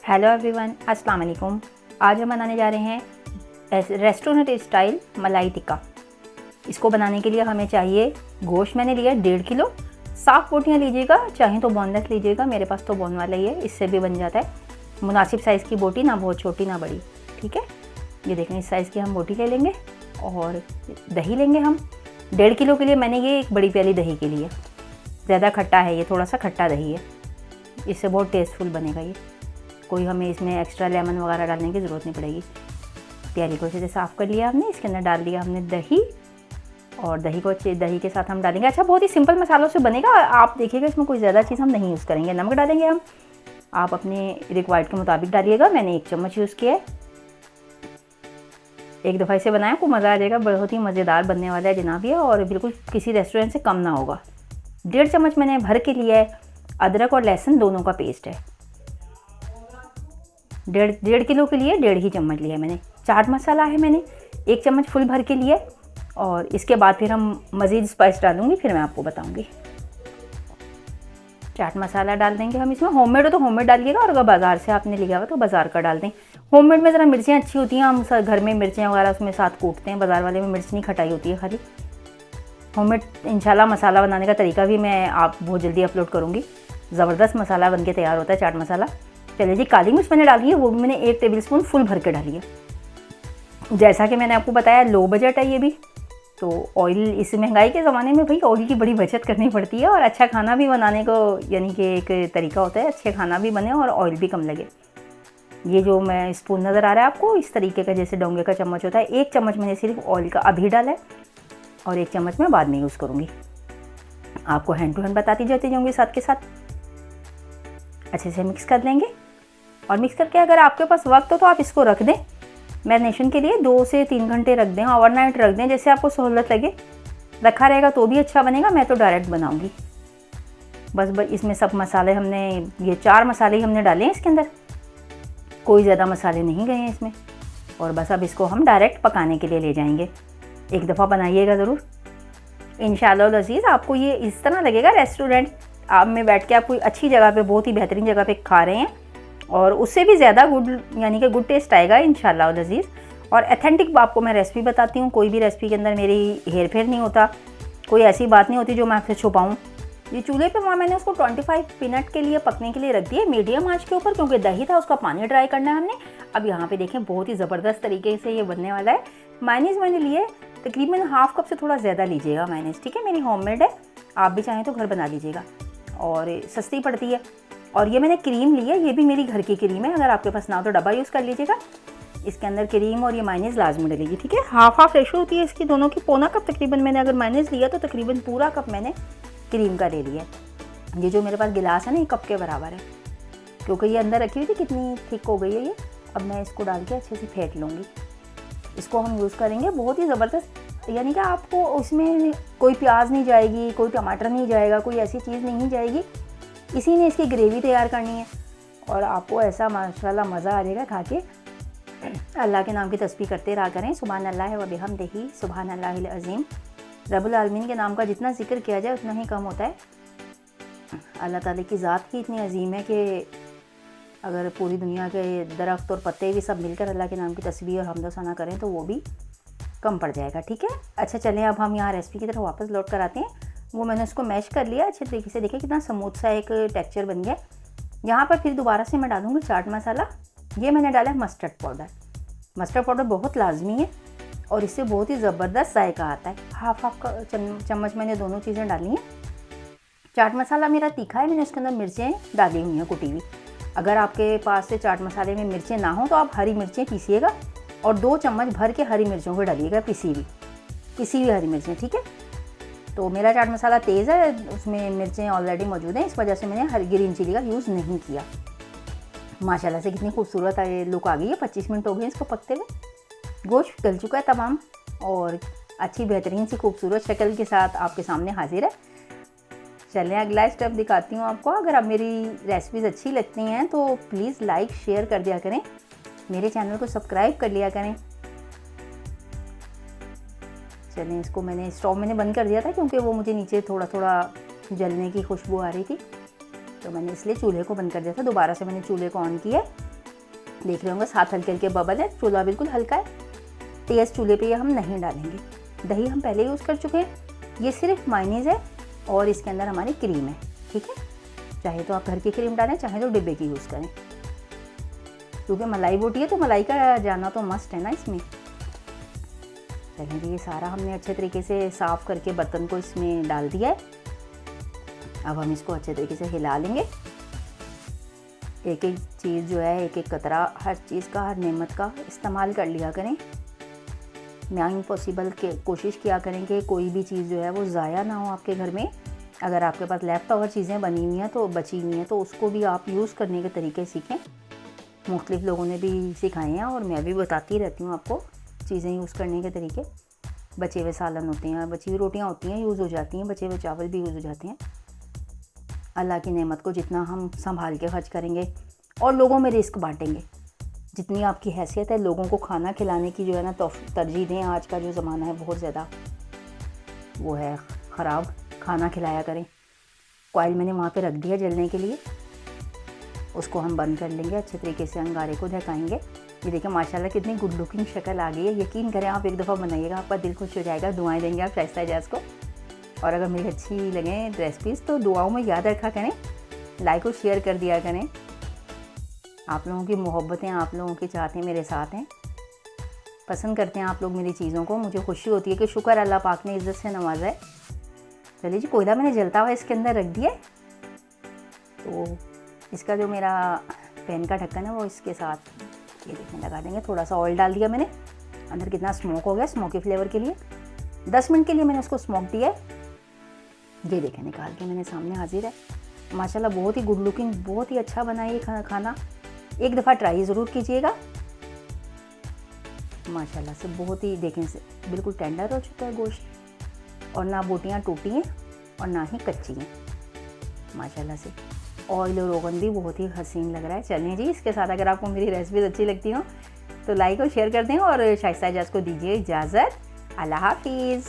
Hello everyone, अस्सलाम वालेकुम। आज हम बनाने जा रहे हैं रेस्टोरेंट स्टाइल मलाई टिक्का। इसको बनाने के लिए हमें चाहिए गोश्त। मैंने लिया 1.5 किलो। साफ बोटियाँ लीजिएगा, चाहें तो बोनलेस लीजिएगा। मेरे पास तो बोन वाला ही है, इससे भी बन जाता है। मुनासिब साइज़ की बोटी, ना बहुत छोटी ना बड़ी, ठीक है। ये देखें, इस साइज़ की हम बोटी ले लेंगे। और दही लेंगे हम 1.5 किलो के लिए। मैंने ये एक बड़ी प्याली दही के लिए, ज़्यादा खट्टा है ये, थोड़ा सा खट्टा दही है, इससे बहुत टेस्टफुल बनेगा ये। कोई हमें इसमें एक्स्ट्रा लेमन वगैरह डालने की ज़रूरत नहीं पड़ेगी। प्याली को अच्छे से साफ़ कर लिया हमने, इसके अंदर डाल दिया हमने दही, और दही को अच्छे दही के साथ हम डालेंगे। अच्छा, बहुत ही सिंपल मसालों से बनेगा, आप देखिएगा, इसमें कोई ज़्यादा चीज़ हम नहीं यूज़ करेंगे। नमक डालेंगे हम, आप अपने रिक्वायर्ड के मुताबिक डालिएगा। मैंने 1 चम्मच यूज़ किया है। एक दफ़ा इसे बनाएं, को मज़ा आ जाएगा। बहुत ही मज़ेदार बनने वाला है जनाब ये, और बिल्कुल किसी रेस्टोरेंट से कम ना होगा। 1.5 चम्मच मैंने भर के लिया है। अदरक और लहसुन दोनों का पेस्ट है। 1.5 किलो के लिए 1.5 ही चम्मच लिया है मैंने। चाट मसाला है, मैंने 1 चम्मच फुल भर के लिए। और इसके बाद फिर हम मज़ीद स्पाइस डालूंगी, फिर मैं आपको बताऊंगी। चाट मसाला डाल देंगे हम इसमें। होममेड हो तो होममेड डालिएगा, और अगर बाज़ार से आपने लिया हुआ तो बाज़ार का डाल दें। होममेड में ज़रा मिर्चें अच्छी होती हैं, हम घर में मिर्चें वगैरह उसमें साथ कूटते हैं। बाज़ार वाले में मिर्च नहीं, खटाई होती है खाली। होममेड इंशाल्लाह मसाला बनाने का तरीका भी मैं आप बहुत जल्दी अपलोड करूँगी। ज़बरदस्त मसाला बन के तैयार होता है चाट मसाला। चलिए जी, काली मिर्च मैंने डाली है, वो भी मैंने 1 टेबलस्पून फुल भर के डाली है। जैसा कि मैंने आपको बताया, लो बजट है ये भी। तो ऑयल, इस महंगाई के ज़माने में भाई ऑयल की बड़ी बचत करनी पड़ती है। और अच्छा खाना भी बनाने को, यानी कि एक तरीका होता है, अच्छे खाना भी बने और ऑयल भी कम लगे। ये जो मैं स्पून नज़र आ रहा है आपको, इस तरीके का, जैसे डोंगे का चम्मच होता है। 1 चम्मच मैंने सिर्फ ऑयल का अभी डाला है, और 1 चम्मच मैं बाद में यूज़ करूँगी। आपको हैंड टू हैंड बताती जाती जाऊँगी साथ के साथ। अच्छे से मिक्स कर लेंगे, और मिक्स करके अगर आपके पास वक्त हो तो आप इसको रख दें मैरिनेशन के लिए। 2 से 3 घंटे रख दें, ओवरनाइट रख दें, जैसे आपको सहूलत लगे। रखा रहेगा तो भी अच्छा बनेगा। मैं तो डायरेक्ट बनाऊंगी। बस इसमें सब मसाले हमने, ये 4 मसाले ही हमने डाले हैं इसके अंदर, कोई ज़्यादा मसाले नहीं गए हैं इसमें। और बस अब इसको हम डायरेक्ट पकाने के लिए ले जाएंगे। एक दफ़ा बनाइएगा ज़रूर, इंशाअल्लाह अज़ीज़। आपको ये इस तरह लगेगा रेस्टोरेंट आप में बैठ के आप कोई अच्छी जगह पे, बहुत ही बेहतरीन जगह पे खा रहे हैं, और उससे भी ज़्यादा गुड, यानी कि गुड टेस्ट आएगा इंशाअल्लाह अज़ीज़। और ऑथेंटिक आपको मैं रेसिपी बताती हूँ। कोई भी रेसिपी के अंदर मेरी हेर फेर नहीं होता, कोई ऐसी बात नहीं होती जो मैं आपसे छुपाऊँ। ये चूल्हे पे मैंने उसको 25 मिनट के लिए पकने के लिए रख दिया, मीडियम आंच के ऊपर, क्योंकि दही था, उसका पानी ड्राई करना है हमने। अब यहाँ पे देखें, बहुत ही ज़बरदस्त तरीके से ये बनने वाला है। मायनीज़ मैंने लिए तकरीबन ½ कप से थोड़ा ज़्यादा लीजिएगा मायनीज़, ठीक है। मेरी होममेड है, आप भी चाहें तो घर बना लीजिएगा, और सस्ती पड़ती है। और ये मैंने क्रीम ली है, ये भी मेरी घर की क्रीम है। अगर आपके पास ना हो तो डब्बा यूज़ कर लीजिएगा। इसके अंदर क्रीम और ये मायनीज़ लाजमी डलेगी, ठीक है। हाफ रेशो होती है इसकी दोनों की, पौना कप तकरीबन मैंने अगर मायनीज़ लिया तो तकरीबन पूरा कप मैंने क्रीम का ले लिया। ये जो मेरे पास गिलास है ना, ये कप के बराबर है, क्योंकि ये अंदर रखी हुई थी, कितनी थिक हो गई है ये। अब मैं इसको डाल के अच्छे से फेंट लूँगी। इसको हम यूज़ करेंगे, बहुत ही ज़बरदस्त, यानी कि आपको उसमें कोई प्याज नहीं जाएगी, कोई टमाटर नहीं जाएगा, कोई ऐसी चीज़ नहीं जाएगी। इसी ने इसकी ग्रेवी तैयार करनी है, और आपको ऐसा माशाल्लाह मज़ा आ जाएगा खा के। अल्लाह के नाम की तस्बीह करते रहा करें। सुभान अल्लाह व बिहम्दिही, सुभान अल्लाहिल अज़ीम। रब्बुल आलमीन के नाम का जितना जिक्र किया जाए उतना ही कम होता है। अल्लाह ताला की ज़ात ही इतनी अजीम है कि अगर पूरी दुनिया के दरख्त और पत्ते भी सब मिलकर अल्लाह के नाम की तस्बीह और हम्द व सना करें तो वो भी कम पड़ जाएगा, ठीक है। अच्छा, चलें अब हम यहाँ रेसिपी की तरफ वापस लौट कर आते हैं। वो मैंने उसको मैश कर लिया अच्छे तरीके से। देखिए कितना स्मूथ सा एक टेक्सचर बन गया। यहाँ पर फिर दोबारा से मैं डालूँगी चाट मसाला। ये मैंने डाला है मस्टर्ड पाउडर। मस्टर्ड पाउडर बहुत लाजमी है, और इससे बहुत ही ज़बरदस्त जायका आता है। हाफ का चम्मच मैंने दोनों चीज़ें डाली हैं। चाट मसाला मेरा तीखा है, मैंने उसके अंदर मिर्चें डाली हुई हैं कुटी हुई। अगर आपके पास से चाट मसाले में मिर्चें ना हो तो आप हरी मिर्चें पीसिएगा, और 2 चम्मच भर के हरी मिर्चों को डालिएगा, पिसी हुई हरी मिर्चें, ठीक है। तो मेरा चाट मसाला तेज़ है, उसमें मिर्चें ऑलरेडी मौजूद हैं, इस वजह से मैंने हरी ग्रीन चिली का यूज़ नहीं किया। माशाल्लाह से कितनी खूबसूरत लुक आ गई है। 25 मिनट हो गए इसको पकते हुए। गोश्त गल चुका है तमाम, और अच्छी बेहतरीन सी खूबसूरत शक्ल के साथ आपके सामने हाजिर है। चलें अगला स्टेप दिखाती हूँ आपको। अगर आप मेरी रेसिपीज़ अच्छी लगती हैं तो प्लीज़ लाइक शेयर कर दिया करें, मेरे चैनल को सब्सक्राइब कर लिया करें। चलें, इसको मैंने स्टोव बंद कर दिया था, क्योंकि वो मुझे नीचे थोड़ा थोड़ा जलने की खुशबू आ रही थी, तो मैंने इसलिए चूल्हे को बंद कर दिया था। दोबारा से मैंने चूल्हे को ऑन किया, देख रहे होंगे साथ हल्के हल्के बबल है, चूल्हा बिल्कुल हल्का है। तेज़ चूल्हे पे ये हम नहीं डालेंगे। दही हम पहले यूज़ कर चुके हैं, ये सिर्फ मायनीज़ है और इसके अंदर हमारी क्रीम है, ठीक है। चाहे तो आप घर की क्रीम डालें, चाहे तो डिब्बे की यूज़ करें, क्योंकि मलाई बोटी है तो मलाई का जाना तो मस्ट है ना इसमें। चलिए, ये सारा हमने अच्छे तरीके से साफ़ करके बर्तन को इसमें डाल दिया है। अब हम इसको अच्छे तरीके से हिला लेंगे। एक एक चीज़ जो है, एक एक कतरा हर चीज़ का, हर नेमत का इस्तेमाल कर लिया करें। मैं पॉसिबल के कोशिश किया करें कि कोई भी चीज़ जो है वो ज़ाया ना हो आपके घर में। अगर आपके पास लेफ़्ट ओवर चीज़ें बनी हुई हैं तो बची हुई हैं तो उसको भी आप यूज़ करने के तरीके सीखें। मुख्तलिफ़ लोगों ने भी सिखाए हैं और मैं भी बताती रहती हूँ आपको चीज़ें यूज़ करने के तरीके। बचे हुए सालन होते हैं, बची हुई रोटियाँ होती हैं, यूज़ हो जाती हैं, बचे हुए चावल भी यूज़ हो जाते हैं। अल्लाह की नेमत को जितना हम संभाल के खर्च करेंगे और लोगों में रिस्क बांटेंगे, जितनी आपकी हैसियत है लोगों को खाना खिलाने की जो है ना तरजीह दें। आज का जो ज़माना है बहुत ज़्यादा वो है ख़राब, खाना खिलाया करें। कॉइल मैंने वहाँ पे रख दिया जलने के लिए, उसको हम बंद कर लेंगे, अच्छे तरीके से अंगारे को ढकाएंगे। ये देखिए माशाल्लाह कितनी गुड लुकिंग शक्ल आ गई है। यकीन करें आप एक दफ़ा बनाइएगा, आपका दिल खुश हो जाएगा। दुआएं देंगे आप शाइस्ता एजाज को। और अगर मेरी अच्छी लगें रेसिपीज़ तो दुआओं में याद रखा करें, लाइक और शेयर कर दिया करें। आप लोगों की मोहब्बतें, आप लोगों की चाहतें मेरे साथ हैं, पसंद करते हैं आप लोग मेरी चीज़ों को। मुझे खुशी होती है कि शुक्र अल्लाह पाक ने इज़्ज़त से नवाजा है। चलिए जी, कोयला मैंने जलता हुआ इसके अंदर रख दिया। तो इसका जो मेरा पैन का ढक्कन है वो इसके साथ ये देखने लगा देंगे। थोड़ा सा ऑयल डाल दिया मैंने, अंदर कितना स्मोक हो गया, स्मोकी फ्लेवर के लिए 10 मिनट के लिए मैंने उसको स्मोक दिया है। ये देखें निकाल के मैंने सामने हाजिर है। माशाल्लाह बहुत ही गुड लुकिंग, बहुत ही अच्छा बना है ये खाना। एक दफ़ा ट्राई ज़रूर कीजिएगा। माशाल्लाह से बहुत ही देखें से बिल्कुल टेंडर हो चुका है गोश्त, और ना बोटियाँ टूटी हैं और ना ही कच्ची हैं। माशाल्लाह से ऑयल और रोगन भी बहुत ही हसीन लग रहा है। चलिए जी, इसके साथ अगर आपको मेरी रेसिपीज़ अच्छी लगती हो तो लाइक और शेयर कर दें और शाइस्ता एजाज को दीजिए इजाज़त। अल्लाह हाफिज़।